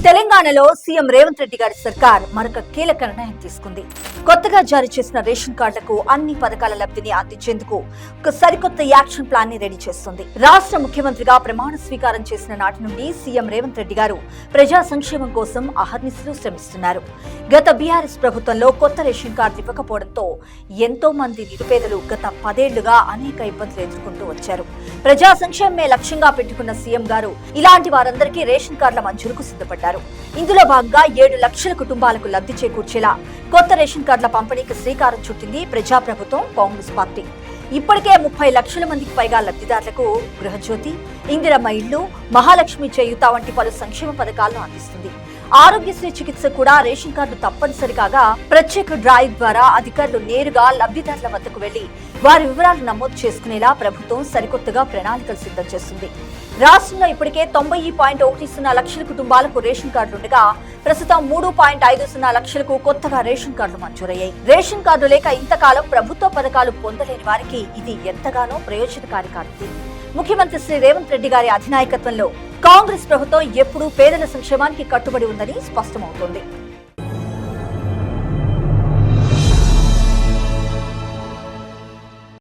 తెలంగాణలో సీఎం రేవంత్ రెడ్డి గారి సర్కార్ మరొక కీలక నిర్ణయం తీసుకుంది. కొత్తగా జారీ చేసిన రేషన్ కార్డులకు అన్ని పథకాల లబ్ధిని అందించేందుకు ఒక సరికొత్త యాక్షన్ ప్లాన్ ని రెడీ చేస్తుంది. రాష్ట్ర ముఖ్యమంత్రిగా ప్రమాణ స్వీకారం చేసిన నాటి నుండి సీఎం రేవంత్ రెడ్డి గారు ప్రజా సంక్షేమం కోసం అహర్నిశలు శ్రమిస్తున్నారు. గత బీఆర్ఎస్ ప్రభుత్వంలో కొత్త రేషన్ కార్డు ఇవ్వకపోవడంతో ఎంతో మంది నిరుపేదలు గత 10 ఏళ్లుగా అనేక ఇబ్బందులు ఎదుర్కొంటూ వచ్చారు. ప్రజా సంక్షేమమే లక్ష్యంగా పెట్టుకున్న సీఎం గారు ఇలాంటి వారందరికీ రేషన్ కార్డుల మంజూరుకు సిద్ధపడ్డారు. ఇందులో భాగంగా 7 లక్షల కుటుంబాలకు లబ్ధి చేకూర్చేలా కొత్త రేషన్ కార్డుల పంపిణీకి శ్రీకారం చుట్టింది ప్రజాప్రభుత్వం కాంగ్రెస్ పార్టీ. ఇప్పటికే 30 లక్షల మందికి పైగా లబ్ధిదారులకు గృహజ్యోతి, ఇందిరమ్మ ఇళ్లు, మహాలక్ష్మి చేయూత వంటి పలు సంక్షేమ పథకాలను అందిస్తుంది. ఆరోగ్యశ్రీ చికిత్స కూడా రేషన్ కార్డు తప్పనిసరి కాగా ప్రత్యేక డ్రైవ్ ద్వారా అధికారులు నేరుగా లబ్ధిదారుల వద్దకు వెళ్లి వారి వివరాలు నమోదు చేసుకునేలా ప్రభుత్వం సరికొత్తగా ప్రణాళికలు సిద్ధం చేస్తుంది. రాష్ట్రంలో ఇప్పటికే 90.10 లక్షల కుటుంబాలకు రేషన్ కార్డులుండగా ప్రస్తుతం 3.50 లక్షలకు కొత్తగా రేషన్ కార్డులు మంజూరయ్యాయి. రేషన్ కార్డు లేక ఇంతకాలం ప్రభుత్వ పథకాలు పొందలేని వారికి ఇది ఎంతగానో ప్రయోజనకారి కానుంది. ముఖ్యమంత్రి శ్రీ రేవంత్ రెడ్డి గారి అధినాయకత్వంలో కాంగ్రెస్ ప్రభుత్వం ఎప్పుడూ పేదల సంక్షేమానికి కట్టుబడి ఉందని స్పష్టమవుతోంది.